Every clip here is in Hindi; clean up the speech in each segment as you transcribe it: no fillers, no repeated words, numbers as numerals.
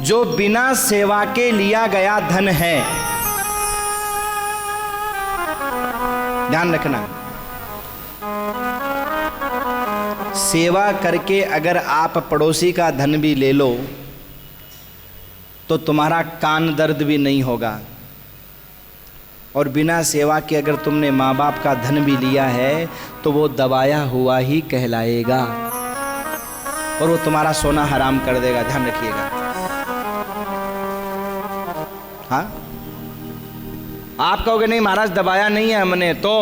जो बिना सेवा के लिया गया धन है। ध्यान रखना, सेवा करके अगर आप पड़ोसी का धन भी ले लो तो तुम्हारा कान दर्द भी नहीं होगा, और बिना सेवा के अगर तुमने माँ बाप का धन भी लिया है तो वो दबाया हुआ ही कहलाएगा, और वो तुम्हारा सोना हराम कर देगा। ध्यान रखिएगा। हाँ, आप कहोगे नहीं महाराज दबाया नहीं है हमने, तो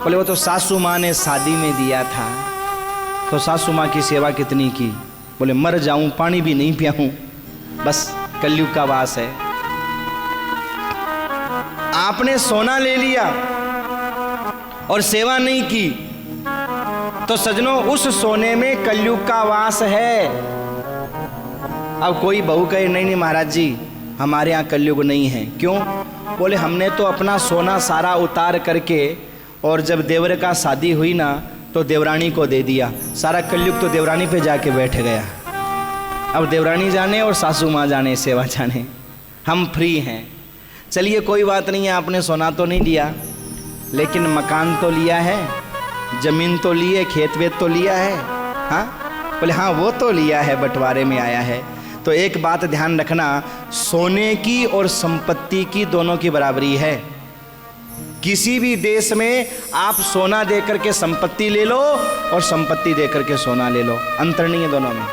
बोले वो तो सासू माँ ने शादी में दिया था, तो सासू माँ की सेवा कितनी की? बोले मर जाऊं पानी भी नहीं पियाऊं, बस कलयुग का वास है। आपने सोना ले लिया और सेवा नहीं की तो सजनों उस सोने में कलयुग का वास है। अब कोई बहू कहे नहीं नहीं महाराज जी हमारे यहाँ कलयुग नहीं है, क्यों? बोले हमने तो अपना सोना सारा उतार करके, और जब देवर का शादी हुई ना तो देवरानी को दे दिया, सारा कलयुग तो देवरानी पे जाके बैठ गया। अब देवरानी जाने और सासू माँ जाने, सेवा जाने, हम फ्री हैं। चलिए कोई बात नहीं है, आपने सोना तो नहीं लिया लेकिन मकान तो लिया है, जमीन तो लिए, खेत वेत तो लिया है। हाँ, बोले हाँ वो तो लिया है, बंटवारे में आया है। तो एक बात ध्यान रखना, सोने की और संपत्ति की दोनों की बराबरी है। किसी भी देश में आप सोना देकर के संपत्ति ले लो और संपत्ति देकर के सोना ले लो, अंतर नहीं है दोनों में।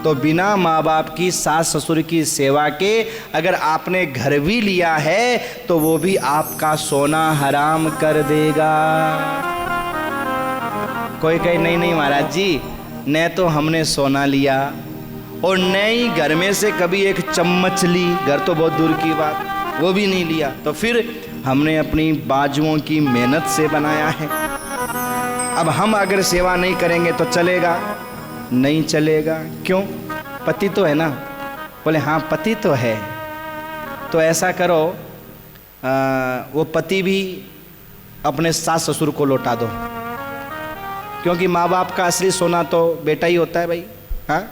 तो बिना माँ बाप की, सास ससुर की सेवा के अगर आपने घर भी लिया है तो वो भी आपका सोना हराम कर देगा। कोई कहे नहीं नहीं महाराज जी न तो हमने सोना लिया और न ही घर में से कभी एक चम्मच ली, घर तो बहुत दूर की बात, वो भी नहीं लिया, तो फिर हमने अपनी बाजुओं की मेहनत से बनाया है। अब हम अगर सेवा नहीं करेंगे तो चलेगा? नहीं चलेगा। क्यों? पति तो है ना। बोले हाँ पति तो है। तो ऐसा करो, वो पति भी अपने सास ससुर को लौटा दो, क्योंकि माँ बाप का असली सोना तो बेटा ही होता है भाई। हाँ,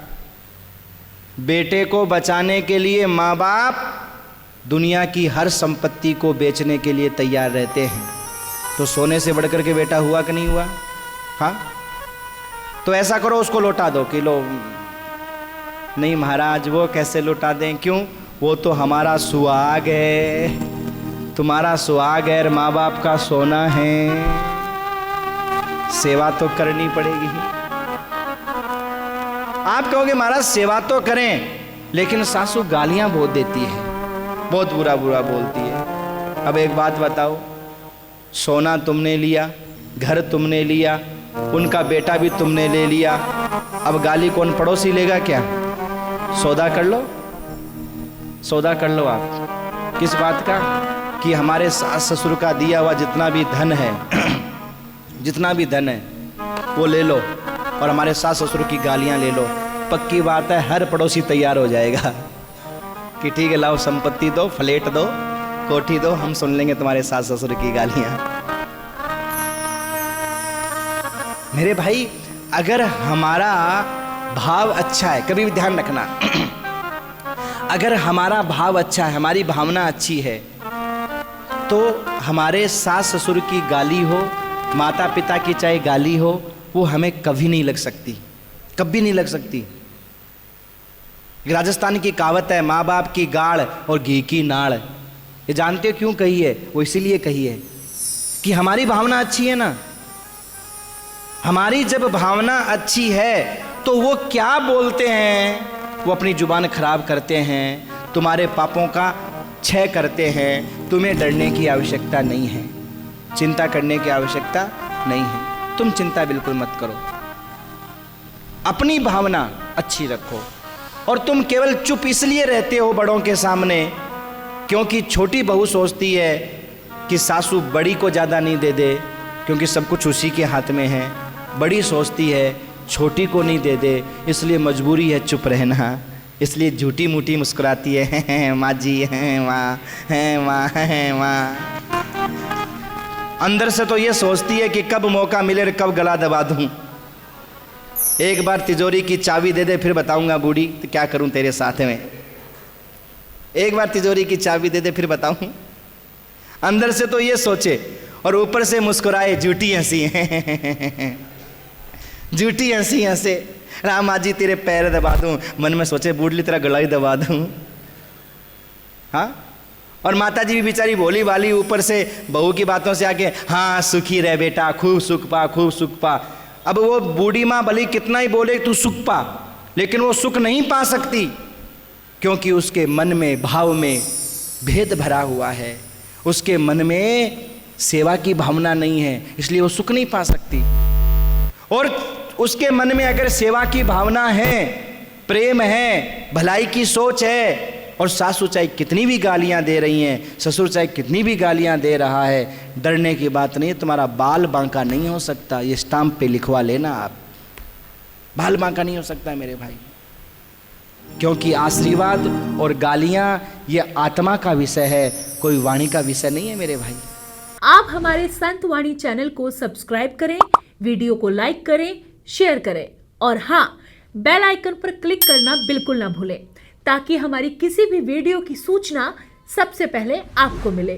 बेटे को बचाने के लिए माँ बाप दुनिया की हर संपत्ति को बेचने के लिए तैयार रहते हैं, तो सोने से बढ़कर के बेटा हुआ कि नहीं हुआ? हाँ, तो ऐसा करो उसको लौटा दो कि लो। नहीं महाराज वो कैसे लौटा दें? क्यों? वो तो हमारा सुहाग है, तुम्हारा सुहाग है, माँ बाप का सोना है, सेवा तो करनी पड़ेगी। आप कहोगे महाराज सेवा तो करें लेकिन सासू गालियां बहुत देती है, बहुत बुरा बुरा बोलती है। अब एक बात बताओ, सोना तुमने लिया, घर तुमने लिया, उनका बेटा भी तुमने ले लिया, अब गाली कौन पड़ोसी लेगा क्या? सौदा कर लो, सौदा कर लो आप। किस बात का? कि हमारे सास ससुर का दिया हुआ जितना भी धन है जितना भी धन है वो ले लो और हमारे सास ससुर की गालियां ले लो। पक्की बात है हर पड़ोसी तैयार हो जाएगा कि ठीक है लाओ संपत्ति दो, फ्लैट दो, कोठी दो, हम सुन लेंगे तुम्हारे सास ससुर की गालियां। मेरे भाई अगर हमारा भाव अच्छा है, कभी भी ध्यान रखना अगर हमारा भाव अच्छा है, हमारी भावना अच्छी है, तो हमारे सास ससुर की गाली हो, माता पिता की चाहे गाली हो, वो हमें कभी नहीं लग सकती, कभी नहीं लग सकती। राजस्थान की कहावत है, माँ बाप की गाड़ और घी की नाड़। ये जानते हो क्यों कही है? वो इसीलिए कही है कि हमारी भावना अच्छी है ना। हमारी जब भावना अच्छी है तो वो क्या बोलते हैं, वो अपनी जुबान खराब करते हैं, तुम्हारे पापों का क्षय करते हैं। तुम्हें डरने की आवश्यकता नहीं है, चिंता करने की आवश्यकता नहीं है, तुम चिंता बिल्कुल मत करो, अपनी भावना अच्छी रखो। और तुम केवल चुप इसलिए रहते हो बड़ों के सामने क्योंकि छोटी बहू सोचती है कि सासू बड़ी को ज़्यादा नहीं दे दे, क्योंकि सब कुछ उसी के हाथ में है। बड़ी सोचती है छोटी को नहीं दे दे, इसलिए मजबूरी है चुप रहना, इसलिए झूठी मूठी मुस्कुराती है, माँ जी हैं माँ, हैं माँ, हैं माँ। अंदर से तो ये सोचती है कि कब मौका मिले और कब गला दबा दूँ। एक बार तिजोरी की चाबी दे दे फिर बताऊंगा बूढ़ी तो क्या करूं तेरे साथ में। एक बार तिजोरी की चाबी दे दे फिर बताऊं। अंदर से तो ये सोचे और ऊपर से मुस्कुराए, झूठी हंसी है, झूठी हंसी हंसे। रामा जी तेरे पैर दबा दूं, मन में सोचे बूढ़ी तेरा गला ही दबा दूं। हाँ, और माता जी भी बेचारी भोली वाली, ऊपर से बहू की बातों से आके हाँ सुखी रह बेटा, खूब सुख पा, खूब सुख पा। अब वो बूढ़ी माँ भली कितना ही बोले तू सुख पा, लेकिन वो सुख नहीं पा सकती, क्योंकि उसके मन में, भाव में भेद भरा हुआ है। उसके मन में सेवा की भावना नहीं है, इसलिए वो सुख नहीं पा सकती। और उसके मन में अगर सेवा की भावना है, प्रेम है, भलाई की सोच है, और सासू चाहे कितनी भी गालियां दे रही हैं, ससुर चाहे कितनी भी गालियां दे रहा है, डरने की बात नहीं। तुम्हारा बाल बांका नहीं हो सकता, ये स्टाम्प पे लिखवा लेना आप, बाल बांका नहीं हो सकता मेरे भाई। क्योंकि आशीर्वाद और गालियां ये आत्मा का विषय है, कोई वाणी का विषय नहीं है मेरे भाई। आप हमारे संत वाणी चैनल को सब्सक्राइब करें, वीडियो को लाइक करें, शेयर करें और हाँ, बेल आइकन पर क्लिक करना बिल्कुल ना भूलें, ताकि हमारी किसी भी वीडियो की सूचना सबसे पहले आपको मिले।